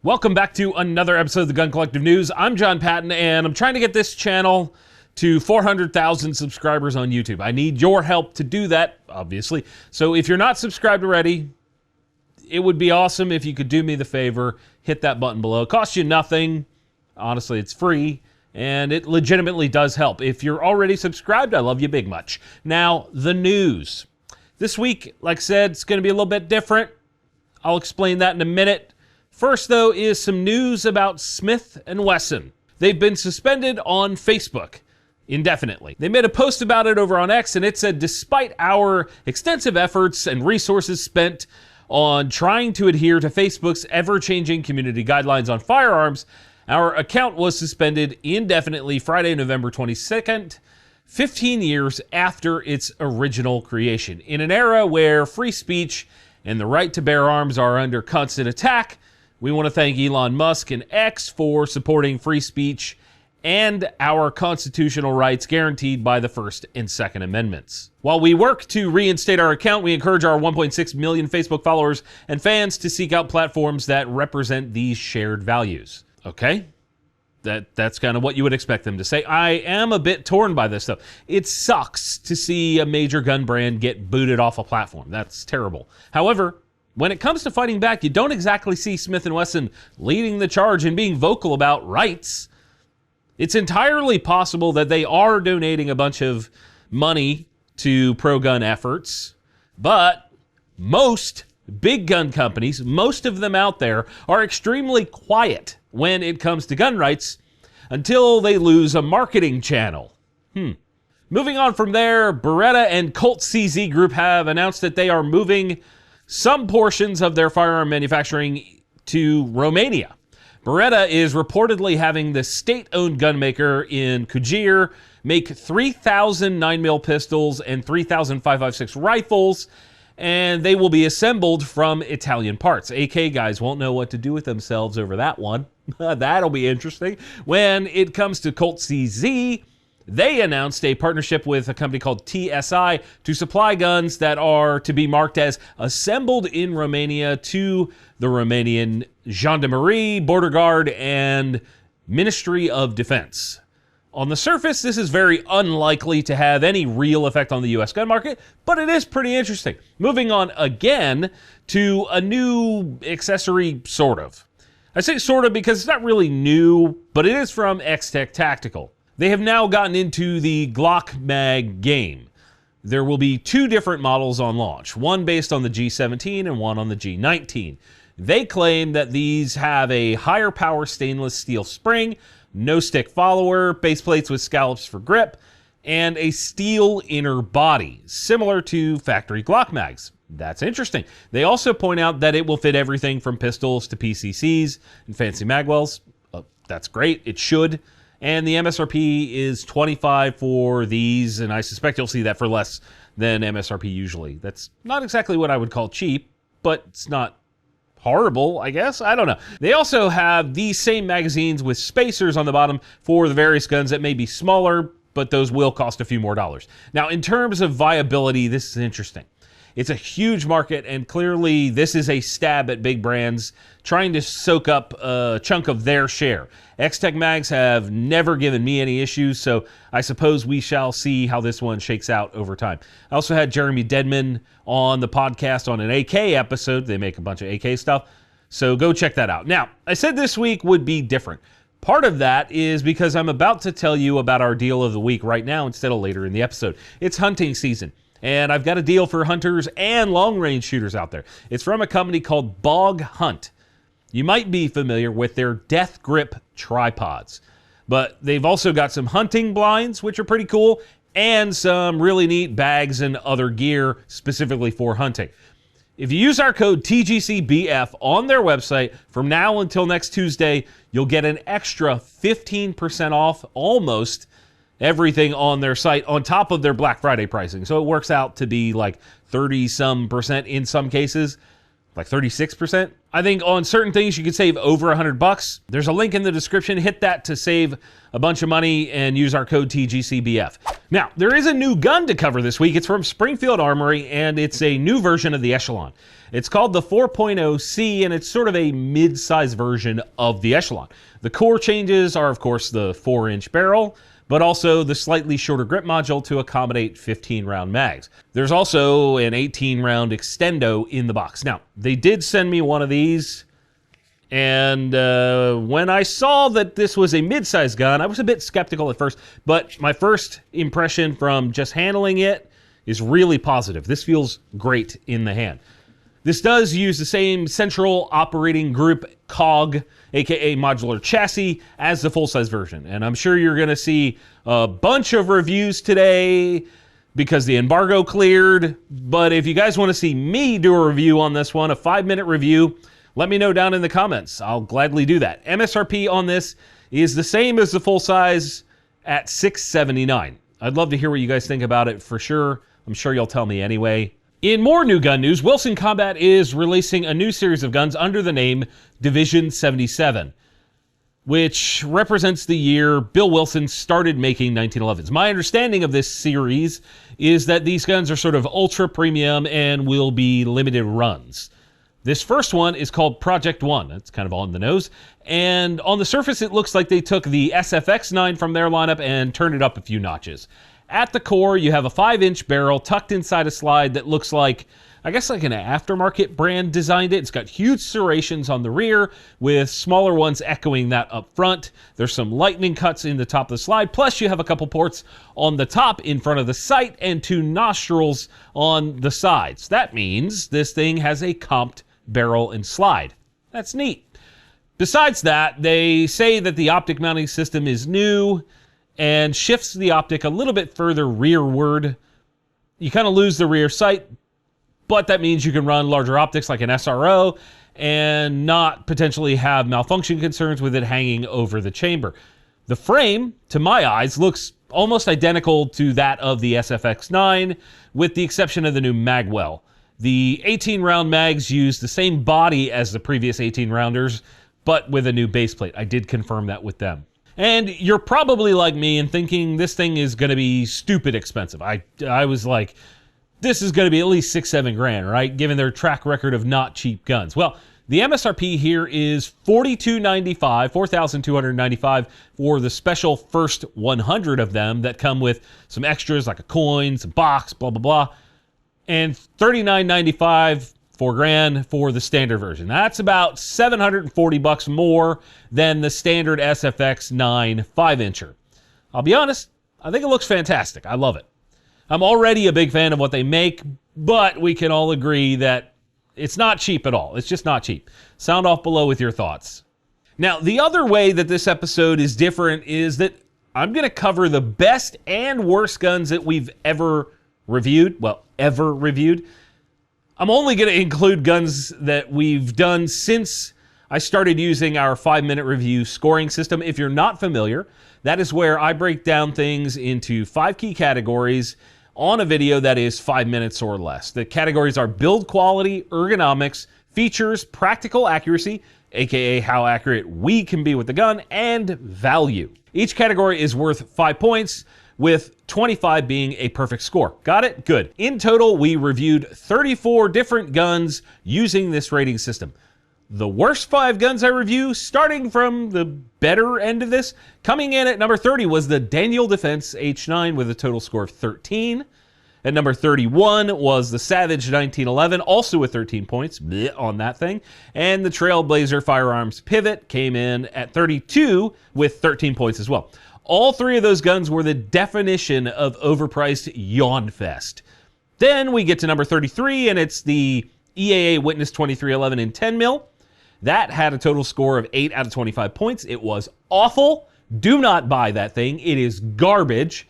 Welcome back to another episode of the Gun Collective News. I'm John Patton, and I'm trying to get this channel to 400,000 subscribers on YouTube. I need your help to do that, obviously. So if you're not subscribed already, it would be awesome if you could do me the favor, hit that button below. It costs you nothing. Honestly, it's free, and it legitimately does help. If you're already subscribed, I love you big much. Now, the news. This week, like I said, it's going to be a little bit different. I'll explain that in a minute. First, though, is some news about Smith & Wesson. They've been suspended on Facebook indefinitely. They made a post about it over on X, and it said, despite our extensive efforts and resources spent on trying to adhere to Facebook's ever-changing community guidelines on firearms, our account was suspended indefinitely Friday, November 22nd, 15 years after its original creation. In an era where free speech and the right to bear arms are under constant attack, we want to thank Elon Musk and X for supporting free speech and our constitutional rights guaranteed by the First and Second Amendments. While we work to reinstate our account, we encourage our 1.6 million Facebook followers and fans to seek out platforms that represent these shared values. Okay? That's kind of what you would expect them to say. I am a bit torn by this, though. It sucks to see a major gun brand get booted off a platform. That's terrible. However, when it comes to fighting back, you don't exactly see Smith & Wesson leading the charge and being vocal about rights. It's entirely possible that they are donating a bunch of money to pro-gun efforts, but most big gun companies, most of them out there, are extremely quiet when it comes to gun rights until they lose a marketing channel. Moving on from there, Beretta and Colt CZ Group have announced that they are moving some portions of their firearm manufacturing to Romania. Beretta is reportedly having the state-owned gunmaker in Kujir make 3,000 9mm pistols and 3,000 5.56 rifles, and they will be assembled from Italian parts. AK guys won't know what to do with themselves over that one. That'll be interesting. When it comes to Colt CZ, they announced a partnership with a company called TSI to supply guns that are to be marked as assembled in Romania to the Romanian Gendarmerie, Border Guard, and Ministry of Defense. On the surface, this is very unlikely to have any real effect on the U.S. gun market, but it is pretty interesting. Moving on again to a new accessory, sort of. I say sort of because it's not really new, but it is from X-Tech Tactical. They have now gotten into the Glock mag game. There will be two different models on launch, one based on the G17 and one on the G19. They claim that these have a higher power stainless steel spring, no stick follower, base plates with scallops for grip, and a steel inner body, similar to factory Glock mags. That's interesting. They also point out that it will fit everything from pistols to PCCs and fancy magwells. That's great. It should. And the MSRP is $25 for these, and I suspect you'll see that for less than MSRP usually. That's not exactly what I would call cheap, but it's not horrible, I guess. I don't know. They also have these same magazines with spacers on the bottom for the various guns that may be smaller, but those will cost a few more dollars. Now, in terms of viability, this is interesting. It's a huge market, and clearly this is a stab at big brands trying to soak up a chunk of their share. X-Tech mags have never given me any issues, so I suppose we shall see how this one shakes out over time. I also had Jeremy Dedman on the podcast on an AK episode. They make a bunch of AK stuff, so go check that out. Now, I said this week would be different. Part of that is because I'm about to tell you about our deal of the week right now instead of later in the episode. It's hunting season. And I've got a deal for hunters and long-range shooters out there. It's from a company called Bog Hunt. You might be familiar with their Death Grip tripods. But they've also got some hunting blinds, which are pretty cool, and some really neat bags and other gear specifically for hunting. If you use our code TGCBF on their website from now until next Tuesday, you'll get an extra 15% off almost everything on their site on top of their Black Friday pricing. So it works out to be like 30-some% in some cases. like 36%. I think on certain things you could save over $100. There's a link in the description. Hit that to save a bunch of money and use our code TGCBF. Now, there is a new gun to cover this week. It's from Springfield Armory, and it's a new version of the Echelon. It's called the 4.0C, and it's sort of a mid-size version of the Echelon. The core changes are, of course, the 4-inch barrel, but also the slightly shorter grip module to accommodate 15-round mags. There's also an 18-round extendo in the box. Now, they did send me one of these, and when I saw that this was a mid-size gun, I was a bit skeptical at first, but my first impression from just handling it is really positive. This feels great in the hand. This does use the same central operating group cog, aka modular chassis, as the full-size version. And I'm sure you're going to see a bunch of reviews today because the embargo cleared. But if you guys want to see me do a review on this one, a 5-minute review, let me know down in the comments. I'll gladly do that. MSRP on this is the same as the full-size at $679. I'd love to hear what you guys think about it for sure. I'm sure you'll tell me anyway. In more new gun news, Wilson Combat is releasing a new series of guns under the name Division 77, which represents the year Bill Wilson started making 1911s. My understanding of this series is that these guns are sort of ultra premium and will be limited runs. This first one is called Project 1. It's kind of on the nose. And on the surface, it looks like they took the SFX9 from their lineup and turned it up a few notches. At the core, you have a 5-inch barrel tucked inside a slide that looks like, I guess like an aftermarket brand designed it. It's got huge serrations on the rear with smaller ones echoing that up front. There's some lightning cuts in the top of the slide. Plus you have a couple ports on the top in front of the sight and 2 nostrils on the sides. That means this thing has a comped barrel and slide. That's neat. Besides that, they say that the optic mounting system is new and shifts the optic a little bit further rearward. You kind of lose the rear sight, but that means you can run larger optics like an SRO and not potentially have malfunction concerns with it hanging over the chamber. The frame, to my eyes, looks almost identical to that of the SFX9, with the exception of the new magwell. The 18-round mags use the same body as the previous 18-rounders, but with a new base plate. I did confirm that with them. And you're probably like me and thinking this thing is going to be stupid expensive. I was like, this is going to be at least $6-7 right? Given their track record of not cheap guns. Well, the MSRP here is $4,295 for the special first 100 of them that come with some extras like a coin, some box, blah, blah, blah. And $39.95, $4,000 for the standard version. That's about $740 more than the standard SFX9 5-incher. I'll be honest, I think it looks fantastic. I love it. I'm already a big fan of what they make, but we can all agree that it's not cheap at all. It's just not cheap. Sound off below with your thoughts. Now, the other way that this episode is different is that I'm going to cover the best and worst guns that we've ever reviewed. Well, ever reviewed. I'm only going to include guns that we've done since I started using our 5-minute review scoring system. If you're not familiar, that is where I break down things into 5 key categories on a video that is 5 minutes or less. The categories are build quality, ergonomics, features, practical accuracy, aka how accurate we can be with the gun, and value. Each category is worth 5 points, with 25 being a perfect score. Got it? Good. In total, we reviewed 34 different guns using this rating system. The worst 5 guns I review, starting from the better end of this, coming in at number 30 was the Daniel Defense H9 with a total score of 13. At number 31 was the Savage 1911, also with 13 points on that thing. And the Trailblazer Firearms Pivot came in at 32 with 13 points as well. All 3 of those guns were the definition of overpriced yawn fest. Then we get to number 33, and it's the EAA Witness 2311 in 10 mil. That had a total score of 8 out of 25 points. It was awful. Do not buy that thing. It is garbage.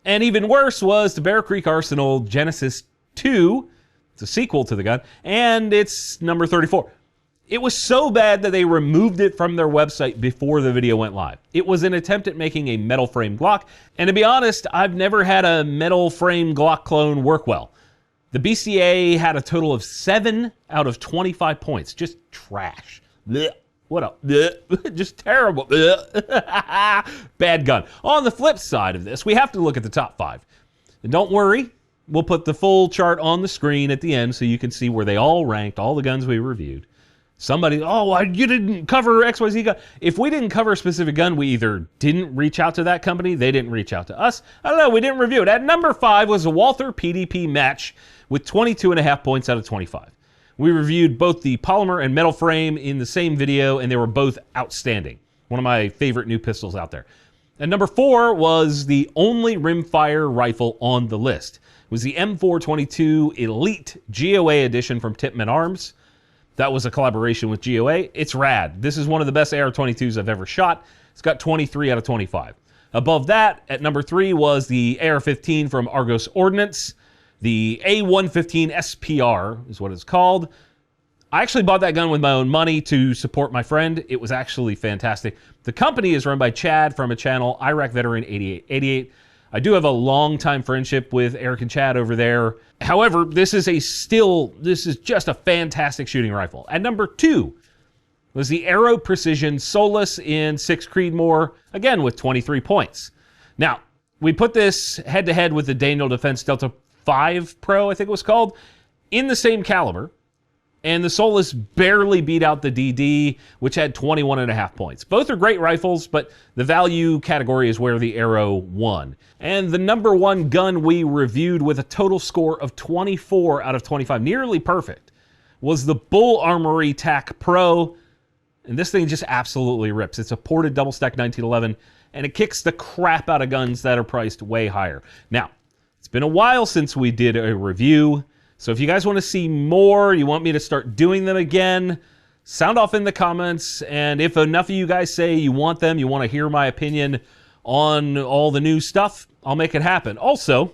And even worse was the Bear Creek Arsenal Genesis 2. It's a sequel to the gun, and it's number 34. It was so bad that they removed it from their website before the video went live. It was an attempt at making a metal frame Glock, and to be honest, I've never had a metal frame Glock clone work well. The BCA had a total of 7 out of 25 points. Just trash. Blech. What a blech. Just terrible. Bad gun. On the flip side of this, we have to look at the top 5. And don't worry, we'll put the full chart on the screen at the end so you can see where they all ranked, all the guns we reviewed. Somebody, oh, you didn't cover XYZ gun. If we didn't cover a specific gun, we either didn't reach out to that company, they didn't reach out to us. I don't know, we didn't review it. At number 5 was a Walther PDP match with 22.5 points out of 25. We reviewed both the polymer and metal frame in the same video, and they were both outstanding. One of my favorite new pistols out there. And number 4 was the only rimfire rifle on the list. It was the M422 Elite GOA edition from Tippmann Arms. That was a collaboration with GOA. It's rad. This is one of the best AR-22s I've ever shot. It's got 23 out of 25. Above that, at number 3, was the AR-15 from Argos Ordnance. The A115 SPR is what it's called. I actually bought that gun with my own money to support my friend. It was actually fantastic. The company is run by Chad from a channel, Iraq Veteran 8888. I do have a long-time friendship with Eric and Chad over there. However, this is just a fantastic shooting rifle. At number 2 was the Aero Precision Solus in 6 Creedmoor, again with 23 points. Now, we put this head-to-head with the Daniel Defense Delta 5 Pro, I think it was called, in the same caliber. And the Solus barely beat out the DD, which had 21.5 points. Both are great rifles, but the value category is where the Aero won. And the number 1 gun we reviewed with a total score of 24 out of 25, nearly perfect, was the Bull Armory TAC Pro. And this thing just absolutely rips. It's a ported double-stack 1911, and it kicks the crap out of guns that are priced way higher. Now, it's been a while since we did a review. So if you guys want to see more, you want me to start doing them again, sound off in the comments. And if enough of you guys say you want them, you want to hear my opinion on all the new stuff, I'll make it happen. Also,